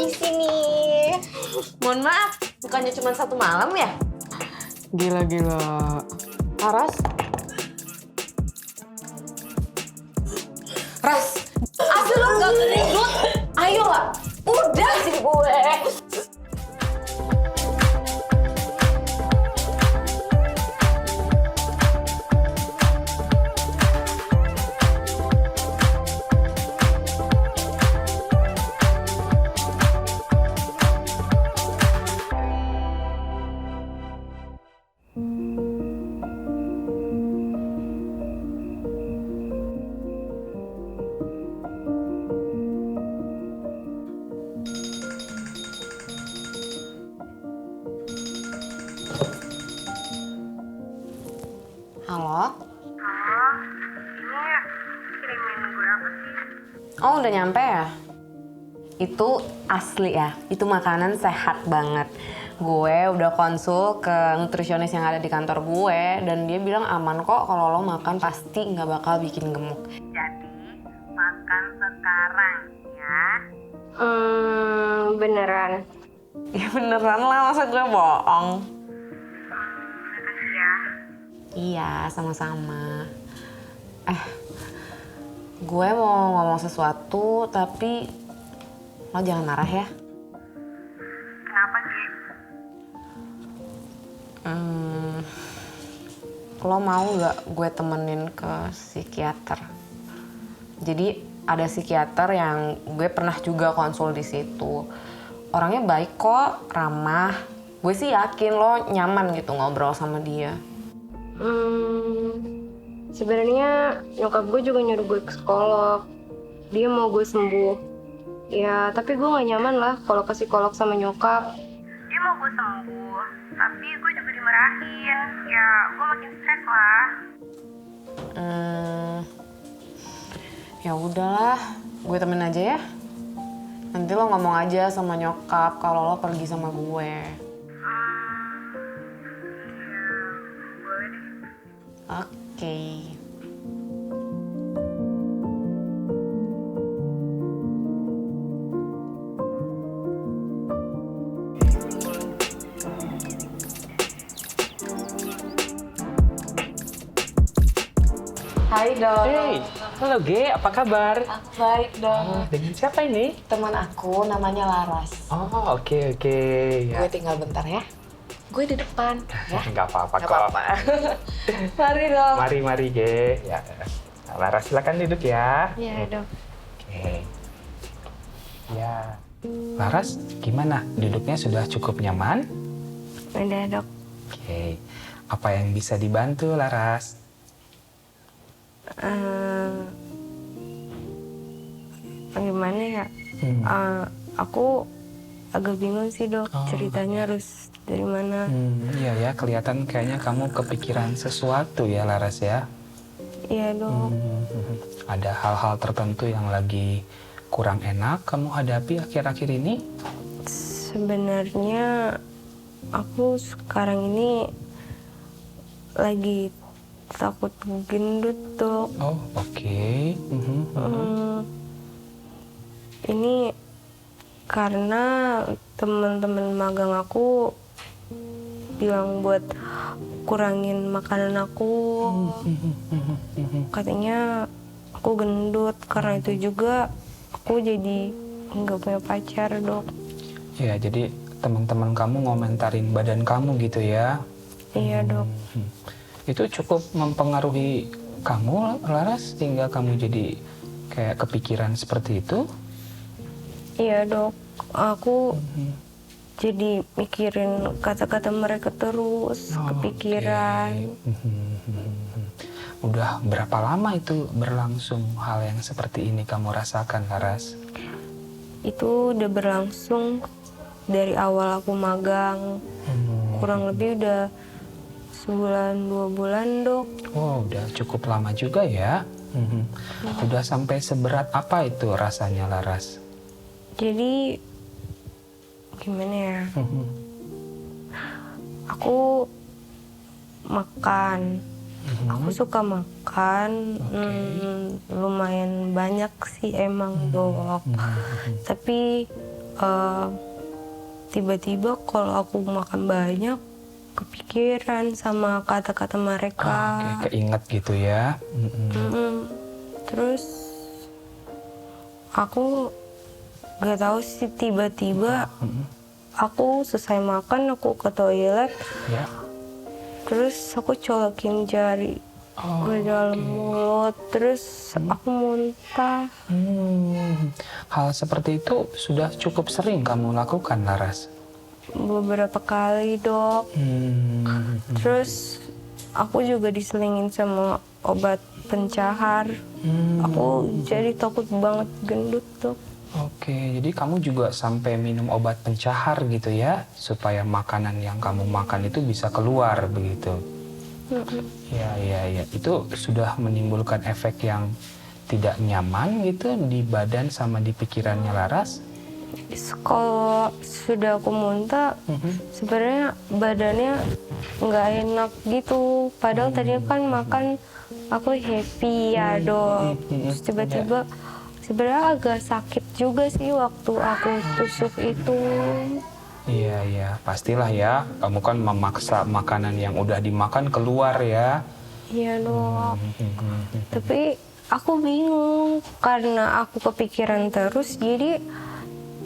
permisi nih. Mohon maaf, bukannya cuma 1 malam ya? Gila. Laras? Ras, asli lo gak gendut. Ayo lah, udah sih gue. Halo? Ini kirimin gue apa sih? Oh, udah nyampe ya? Itu asli ya, itu makanan sehat banget. Gue udah konsul ke nutrisionis yang ada di kantor gue, dan dia bilang aman kok kalau lo makan pasti nggak bakal bikin gemuk. Jadi, makan sekarang ya. Beneran. Ya beneran lah, masa gue bohong? Makasih ya. Iya, sama-sama. Gue mau ngomong sesuatu, tapi lo jangan marah ya. Kenapa, Gi? Lo mau gak gue temenin ke psikiater? Jadi ada psikiater yang gue pernah juga konsul di situ. Orangnya baik kok, ramah. Gue sih yakin lo nyaman gitu ngobrol sama dia. Sebenarnya nyokap gue juga nyuruh gue ke psikolog. Dia mau gue sembuh. Ya, tapi gue gak nyaman lah kalau ke psikolog sama nyokap. Dia mau gue sembuh, tapi gue juga dimarahin. Ya, gue makin stres lah. Ya udahlah, gue temenin aja ya. Nanti lo ngomong aja sama nyokap kalau lo pergi sama gue. Boleh deh. Oke. Hai dong. Hey, halo Ge, apa kabar? Baik dong. Dengan siapa ini? Teman aku namanya Laras. Oh, oke. Ya. Gue tinggal bentar ya. Gue di depan. Ya. Nggak apa-apa Nggak kok. apa-apa. Mari dong. Mari Ge. Ya. Lara, silakan duduk ya. Iya, dok. Oke. Ya. Laras, gimana? Duduknya sudah cukup nyaman? Udah, dok. Oke. Apa yang bisa dibantu, Laras? Gimana ya? Aku agak bingung sih, dok. Oh, Ceritanya harus dari mana? Iya ya, kelihatan kayaknya kamu kepikiran sesuatu ya, Laras ya. Iya, dok. Ada hal-hal tertentu yang lagi kurang enak kamu hadapi akhir-akhir ini? Sebenarnya aku sekarang ini lagi takut gendut, dok. Oh, oke. Ini karena teman-teman magang aku bilang buat kurangin makanan aku. Katanya aku gendut, karena itu juga aku jadi nggak punya pacar, dok. Ya, jadi teman-teman kamu ngomentarin badan kamu gitu ya? Iya, dok. Itu cukup mempengaruhi kamu, Laras, sehingga kamu jadi kayak kepikiran seperti itu? Iya, dok. Aku jadi mikirin kata-kata mereka terus, kepikiran. Udah berapa lama itu berlangsung hal yang seperti ini kamu rasakan, Laras? Itu udah berlangsung dari awal aku magang. Kurang lebih udah 1-2 bulan, dok. Oh, udah cukup lama juga ya. Udah sampai seberat apa itu rasanya, Laras? Jadi gimana ya? Aku makan. Aku suka makan. Lumayan banyak sih emang, dok. Tapi eh, tiba-tiba kalau aku makan banyak kepikiran sama kata-kata mereka. Oke, keinget gitu ya. Terus aku gak tahu sih, tiba-tiba aku selesai makan, aku ke toilet, Ya. terus aku colokin jari ke dalam mulut, terus aku muntah. Hal seperti itu sudah cukup sering kamu lakukan, Laras? Beberapa kali, Dok. Terus aku juga diselingin sama obat pencahar. Aku jadi takut banget gendut, Dok. Oke, jadi kamu juga sampai minum obat pencahar gitu ya, supaya makanan yang kamu makan itu bisa keluar begitu. Ya. Itu sudah menimbulkan efek yang tidak nyaman gitu di badan sama di pikirannya Laras? Kalau sudah aku muntah, sebenarnya badannya nggak enak gitu. Padahal tadinya kan makan aku happy ya, Dok. Terus tiba-tiba sebenarnya agak sakit juga sih waktu aku tusuk itu. Iya, pastilah ya. Kamu kan memaksa makanan yang udah dimakan keluar ya. Iya, Dok. Tapi aku bingung karena aku kepikiran terus, jadi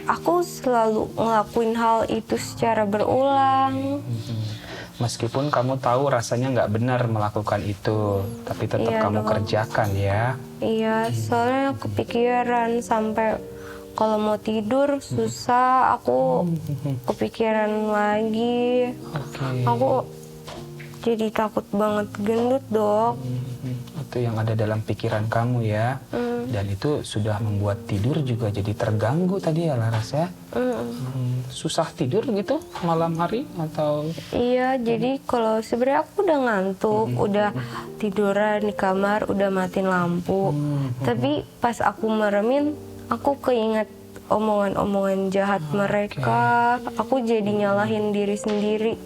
aku selalu ngelakuin hal itu secara berulang. Meskipun kamu tahu rasanya nggak benar melakukan itu, tapi tetap Iya, kamu Dok. kerjakan ya. Iya, soalnya kepikiran sampai kalau mau tidur susah, aku kepikiran lagi. Oke. Aku jadi takut banget gendut, Dok. Itu yang ada dalam pikiran kamu ya. Dan itu sudah membuat tidur juga jadi terganggu tadi ya, Laras ya. Susah tidur gitu malam hari atau? Iya, jadi kalau sebenarnya aku udah ngantuk, udah tiduran di kamar, udah matiin lampu. Tapi pas aku meremin, aku keinget omongan-omongan jahat mereka. Aku jadi nyalahin diri sendiri.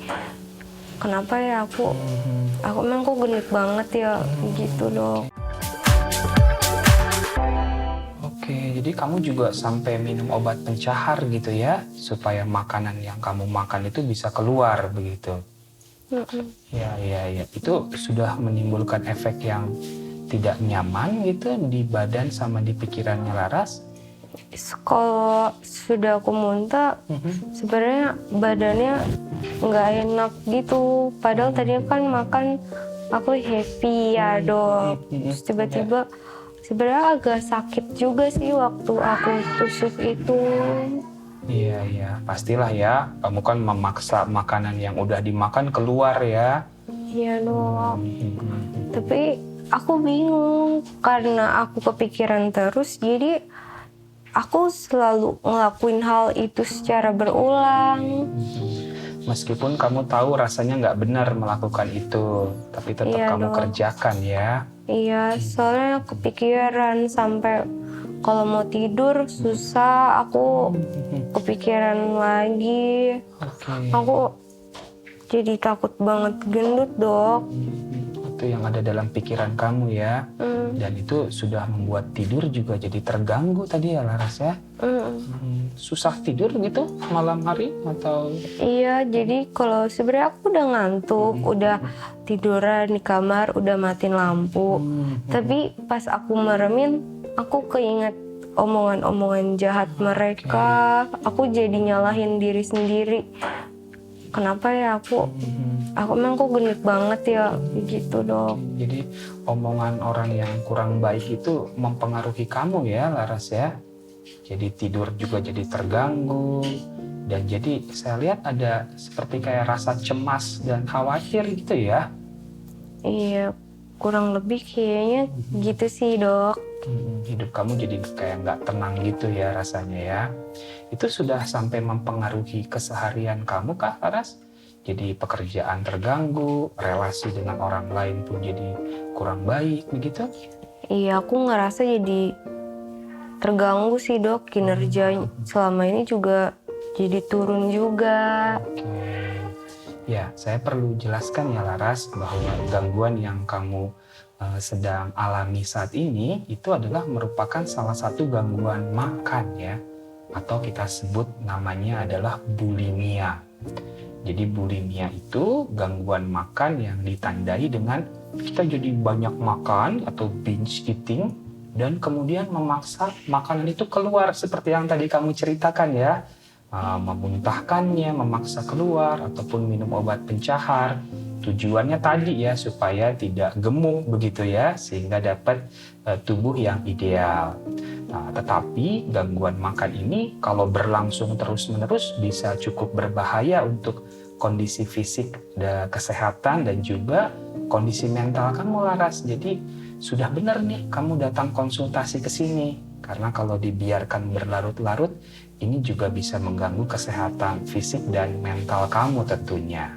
Kenapa ya aku emang kok gendut banget ya, gitu, Dok. Oke, jadi kamu juga sampai minum obat pencahar gitu ya, supaya makanan yang kamu makan itu bisa keluar begitu. Ya. Itu sudah menimbulkan efek yang tidak nyaman gitu di badan sama di pikirannya Laras? Kalau sudah aku muntah, sebenarnya badannya nggak enak gitu. Padahal tadinya kan makan aku happy ya, Dok. Terus tiba-tiba sebenarnya agak sakit juga sih waktu aku tusuk itu. Iya, pastilah ya. Kamu kan memaksa makanan yang udah dimakan keluar ya. Iya, Dok. Tapi aku bingung karena aku kepikiran terus, jadi aku selalu ngelakuin hal itu secara berulang. Meskipun kamu tahu rasanya nggak benar melakukan itu, tapi tetap Iya, kamu Dok. kerjakan ya. Iya, soalnya kepikiran sampai kalau mau tidur susah, aku kepikiran lagi. Oke. Aku jadi takut banget gendut, Dok. Itu yang ada dalam pikiran kamu ya. Dan itu sudah membuat tidur juga jadi terganggu tadi ya, Laras ya. Susah tidur gitu malam hari atau? Iya, jadi kalau sebenarnya aku udah ngantuk, udah tiduran di kamar, udah matiin lampu. Tapi pas aku meremin, aku keinget omongan-omongan jahat mereka. Aku jadi nyalahin diri sendiri. Kenapa ya aku emang kok gendut banget ya, gitu, Dok. Jadi omongan orang yang kurang baik itu mempengaruhi kamu ya, Laras ya. Jadi tidur juga jadi terganggu. Dan jadi saya lihat ada seperti kayak rasa cemas dan khawatir gitu ya. Iya, kurang lebih kayaknya gitu sih, Dok. Hidup kamu jadi kayak nggak tenang gitu ya rasanya ya. Itu sudah sampai mempengaruhi keseharian kamu kah, Laras? Jadi pekerjaan terganggu, relasi dengan orang lain pun jadi kurang baik begitu? Iya, aku ngerasa jadi terganggu sih, Dok. Kinerja selama ini juga jadi turun juga. Oke. Ya, saya perlu jelaskan ya Laras bahwa gangguan yang kamu sedang alami saat ini itu adalah merupakan salah satu gangguan makan ya. atau kita sebut namanya adalah bulimia. Jadi bulimia itu gangguan makan yang ditandai dengan kita jadi banyak makan atau binge eating dan kemudian memaksa makanan itu keluar seperti yang tadi kamu ceritakan ya. Memuntahkannya, memaksa keluar ataupun minum obat pencahar. Tujuannya tadi ya supaya tidak gemuk begitu ya, sehingga dapat tubuh yang ideal. Nah, tetapi gangguan makan ini kalau berlangsung terus-menerus bisa cukup berbahaya untuk kondisi fisik dan kesehatan dan juga kondisi mental kamu, Laras. Jadi sudah benar nih kamu datang konsultasi ke sini. Karena kalau dibiarkan berlarut-larut, ini juga bisa mengganggu kesehatan fisik dan mental kamu tentunya.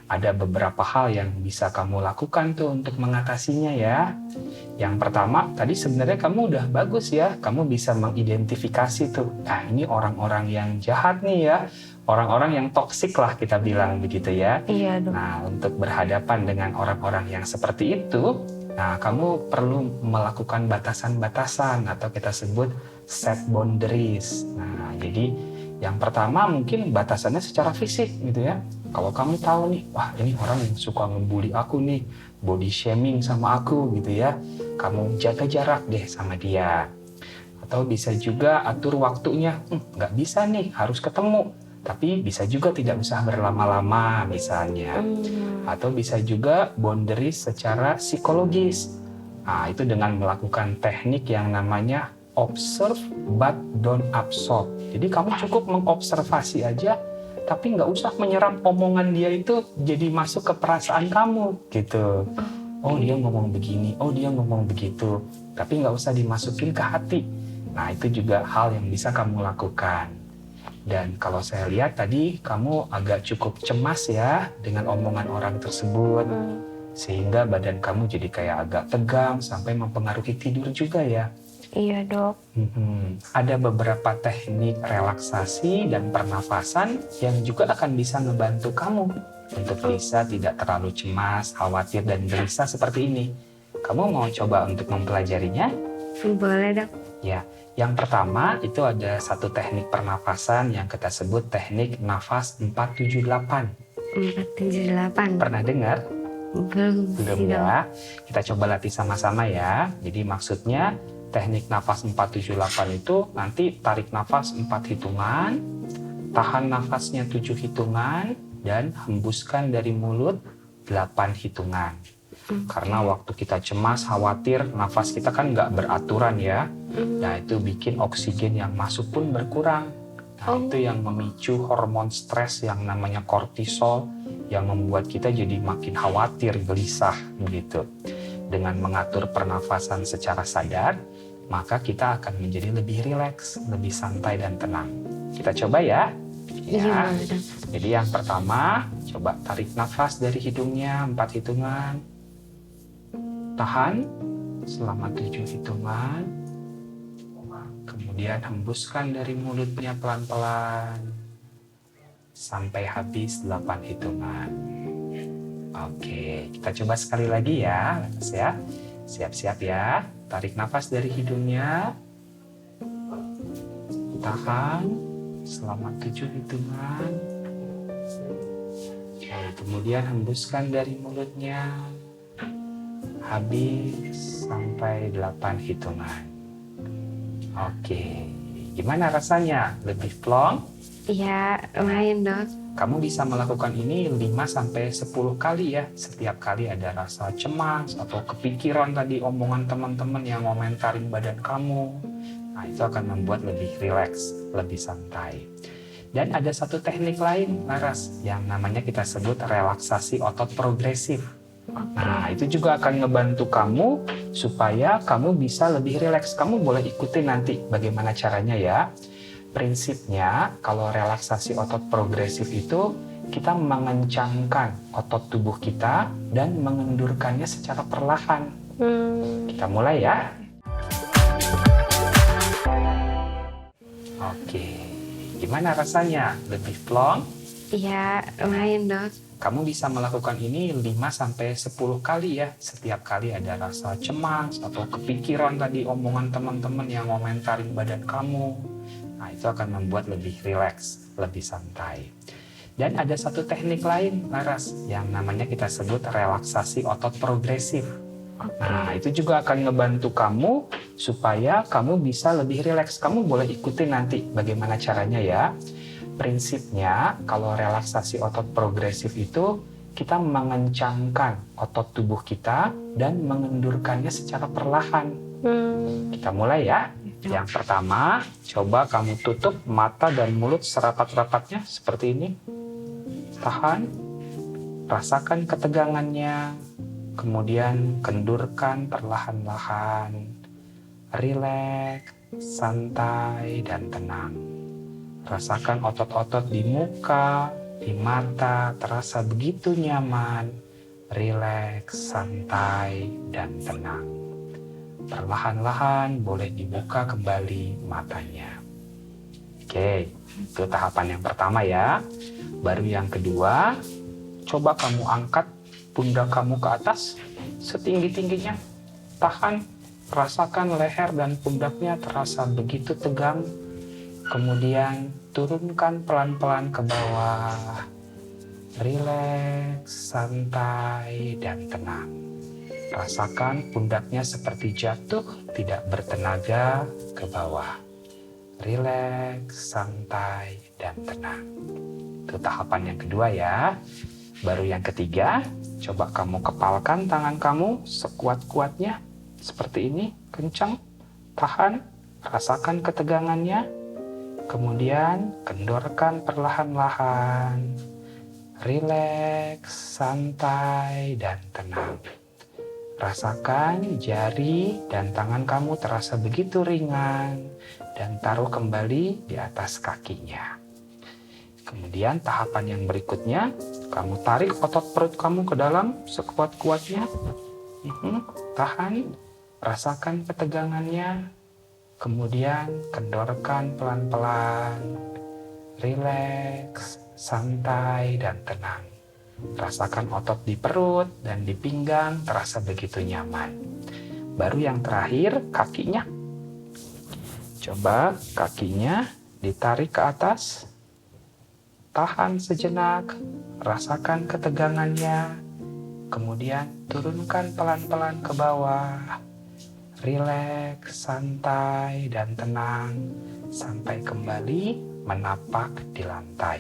Ada beberapa hal yang bisa kamu lakukan tuh untuk mengatasinya ya. Yang pertama, tadi sebenarnya kamu udah bagus ya. Kamu bisa mengidentifikasi tuh, nah ini orang-orang yang jahat nih ya. Orang-orang yang toksik lah kita bilang begitu ya. Iya dok. Nah, untuk berhadapan dengan orang-orang yang seperti itu, nah kamu perlu melakukan batasan-batasan atau kita sebut set boundaries. Nah, jadi yang pertama mungkin batasannya secara fisik gitu ya. Kalau kamu tahu nih, wah ini orang yang suka ngebully aku nih, body shaming sama aku gitu ya. Kamu jaga jarak deh sama dia. Atau bisa juga atur waktunya, nggak bisa nih, harus ketemu. Tapi bisa juga tidak usah berlama-lama misalnya. Atau bisa juga boundaries secara psikologis. Nah, itu dengan melakukan teknik yang namanya observe but don't absorb. Jadi kamu cukup mengobservasi aja, tapi nggak usah menyerap omongan dia itu jadi masuk ke perasaan kamu gitu. Oh dia ngomong begini, oh dia ngomong begitu. Tapi nggak usah dimasukin ke hati. Nah itu juga hal yang bisa kamu lakukan. Dan kalau saya lihat tadi kamu agak cukup cemas ya dengan omongan orang tersebut. Sehingga badan kamu jadi kayak agak tegang sampai mempengaruhi tidur juga ya. Iya dok. Ada beberapa teknik relaksasi dan pernafasan yang juga akan bisa membantu kamu untuk bisa tidak terlalu cemas, khawatir, dan gelisah seperti ini. Kamu mau coba untuk mempelajarinya? Boleh dok. Ya, yang pertama itu ada satu teknik pernafasan yang kita sebut teknik nafas 478. 478. Pernah dengar? Belum Belum ya? Kita coba latih sama-sama ya. Jadi maksudnya teknik nafas 478 itu nanti tarik nafas 4 hitungan, tahan nafasnya 7 hitungan, dan hembuskan dari mulut 8 hitungan. Karena waktu kita cemas, khawatir, nafas kita kan nggak beraturan ya. Nah itu bikin oksigen yang masuk pun berkurang. Nah itu yang memicu hormon stres yang namanya kortisol yang membuat kita jadi makin khawatir, gelisah begitu. Dengan mengatur pernafasan secara sadar, maka kita akan menjadi lebih rileks, lebih santai dan tenang. Kita coba ya. Iya. Jadi yang pertama, coba tarik nafas dari hidungnya 4 hitungan. Tahan selama 7 hitungan. Kemudian hembuskan dari mulutnya pelan-pelan sampai habis 8 hitungan. Oke, kita coba sekali lagi ya, ya. Siap-siap ya. Tarik nafas dari hidungnya. Tahan selama 7 hitungan. Oke, kemudian hembuskan dari mulutnya. Habis sampai 8 hitungan. Oke, gimana rasanya? Lebih plong? Iya, lumayan dok. Kamu bisa melakukan ini 5-10 kali ya. Setiap kali ada rasa cemas atau kepikiran tadi omongan teman-teman yang ngomentarin badan kamu. Nah, itu akan membuat lebih rileks, lebih santai. Dan ada satu teknik lain, Laras, yang namanya kita sebut relaksasi otot progresif. Nah, itu juga akan ngebantu kamu supaya kamu bisa lebih rileks. Kamu boleh ikutin nanti bagaimana caranya ya. Prinsipnya, kalau relaksasi otot progresif itu, kita mengencangkan otot tubuh kita dan mengendurkannya secara perlahan. Kita mulai ya. Oke, gimana rasanya? Lebih plong? Iya, lumayan dok. Kamu bisa melakukan ini 5-10 kali ya. Setiap kali ada rasa cemas atau kepikiran tadi omongan teman-teman yang ngomentarin badan kamu. Nah, itu akan membuat lebih rileks, lebih santai. Dan ada satu teknik lain, Laras, yang namanya kita sebut relaksasi otot progresif. Nah, itu juga akan ngebantu kamu supaya kamu bisa lebih rileks. Kamu boleh ikutin nanti bagaimana caranya ya. Prinsipnya, kalau relaksasi otot progresif itu, kita mengencangkan otot tubuh kita dan mengendurkannya secara perlahan. Kita mulai ya. Yang pertama, coba kamu tutup mata dan mulut serapat-rapatnya seperti ini. Tahan, rasakan ketegangannya, kemudian kendurkan perlahan-lahan. Rileks, santai, dan tenang. Rasakan otot-otot di muka, di mata, terasa begitu nyaman, rileks, santai, dan tenang. Perlahan-lahan boleh dibuka kembali matanya. Oke, itu tahapan yang pertama ya. Baru yang kedua, coba kamu angkat pundak kamu ke atas setinggi-tingginya. Tahan, rasakan leher dan pundaknya terasa begitu tegang. Kemudian turunkan pelan-pelan ke bawah. Rileks, santai, dan tenang. Rasakan pundaknya seperti jatuh, tidak bertenaga ke bawah. Rileks, santai, dan tenang. Itu tahapan yang kedua ya. Baru yang ketiga, coba kamu kepalkan tangan kamu sekuat-kuatnya. Seperti ini, kencang. Tahan, rasakan ketegangannya. Kemudian kendorkan perlahan-lahan, rileks, santai, dan tenang. Rasakan jari dan tangan kamu terasa begitu ringan dan taruh kembali di atas kakinya. Kemudian tahapan yang berikutnya, kamu tarik otot perut kamu ke dalam sekuat-kuatnya. Tahan, rasakan ketegangannya. Kemudian kendorkan pelan-pelan, rileks, santai, dan tenang. Rasakan otot di perut dan di pinggang terasa begitu nyaman. Baru yang terakhir, kakinya. Coba kakinya ditarik ke atas. Tahan sejenak, rasakan ketegangannya. Kemudian turunkan pelan-pelan ke bawah. Rileks, santai, dan tenang sampai kembali menapak di lantai.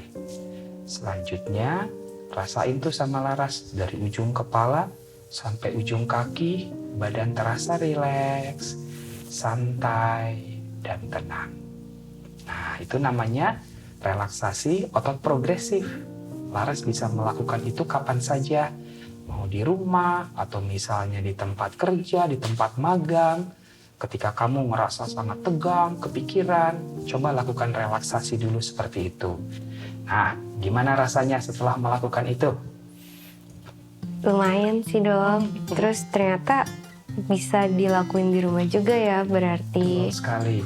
Selanjutnya, rasain tuh sama Laras dari ujung kepala sampai ujung kaki, badan terasa rileks, santai, dan tenang. Nah, itu namanya relaksasi otot progresif. Laras bisa melakukan itu kapan saja. Mau di rumah, atau misalnya di tempat kerja, di tempat magang. Ketika kamu merasa sangat tegang, kepikiran, coba lakukan relaksasi dulu seperti itu. Nah, gimana rasanya setelah melakukan itu? Lumayan sih dok. Terus ternyata bisa dilakuin di rumah juga ya berarti. Betul sekali.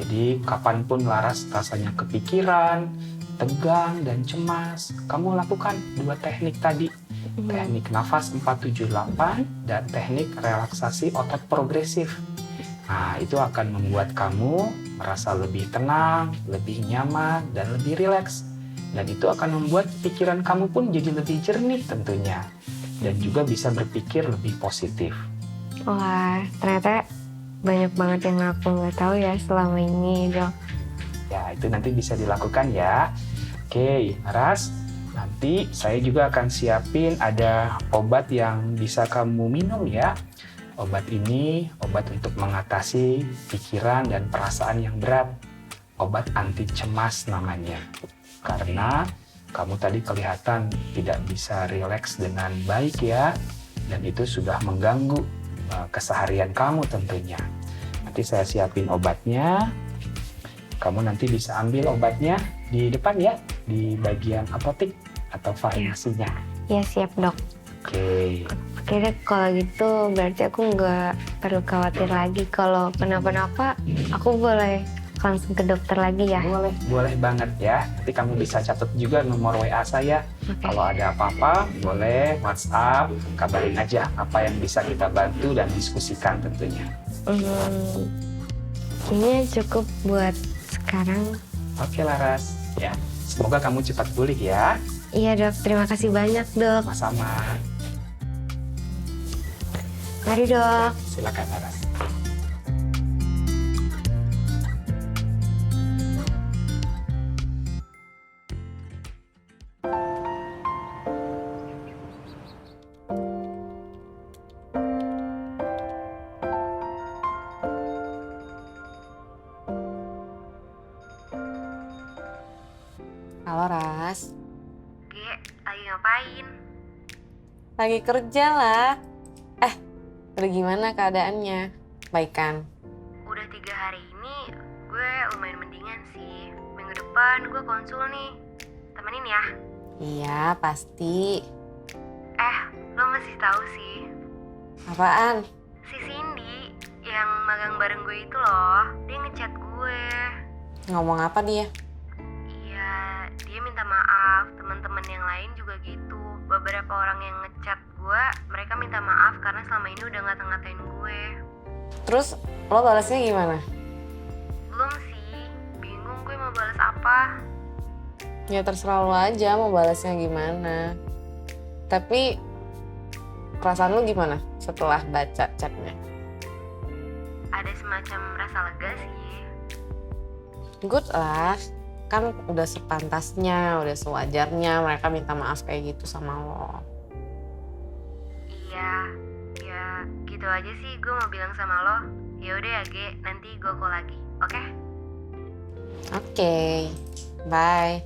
Jadi kapanpun Laras rasanya kepikiran, tegang, dan cemas, kamu lakukan 2 teknik tadi. Teknik nafas 478 dan teknik relaksasi otot progresif. Nah, itu akan membuat kamu merasa lebih tenang, lebih nyaman, dan lebih rileks. Dan itu akan membuat pikiran kamu pun jadi lebih jernih tentunya. Dan juga bisa berpikir lebih positif. Wah, ternyata banyak banget yang aku nggak tahu ya selama ini dok. Ya, itu nanti bisa dilakukan ya. Oke, Laras. Nanti saya juga akan siapin ada obat yang bisa kamu minum ya. Obat ini obat untuk mengatasi pikiran dan perasaan yang berat. Obat anti cemas namanya. Karena kamu tadi kelihatan tidak bisa rileks dengan baik ya. Dan itu sudah mengganggu keseharian kamu tentunya. Nanti saya siapin obatnya. Kamu nanti bisa ambil obatnya di depan ya, di bagian apotek atau farmasinya. Ya siap dok. Oke. Oke deh, kalau gitu berarti aku nggak perlu khawatir lagi kalau kenapa-napa. Aku boleh langsung ke dokter lagi ya. Boleh banget ya. Nanti kamu bisa catat juga nomor WA saya. Oke. Kalau ada apa-apa, boleh WhatsApp, kabarin aja apa yang bisa kita bantu dan diskusikan tentunya. Ini cukup buat sekarang. Oke Laras, ya. Semoga kamu cepat pulih ya. Iya dok, terima kasih banyak dok. Sama-sama. Mari dok. Silakan Laras. Halo Ras, Ge, lagi ngapain? lagi kerja lah. Udah gimana keadaannya? Baik kan? Udah 3 hari ini gue lumayan mendingan sih. Minggu depan gue konsul nih. Temenin ya. Iya, pasti. Lo masih tahu sih, Apaan? si Cindy yang magang bareng gue itu loh, dia ngechat gue. Ngomong apa dia? Iya, dia minta maaf, teman-teman yang lain juga gitu. Beberapa orang yang ngechat gue, mereka minta maaf karena selama ini udah ngata-ngatain gue. Terus lo balasnya gimana? Belum sih, bingung gue mau balas apa. Ya terserah lo aja mau balasnya gimana. Tapi perasaan lo gimana setelah baca chatnya? Ada semacam rasa lega sih. Good lah, kan udah sepantasnya, udah sewajarnya mereka minta maaf kayak gitu sama lo. Iya, ya gitu aja sih gue mau bilang sama lo. Ya udah ya Ge, nanti gue call lagi, oke? Oke, bye.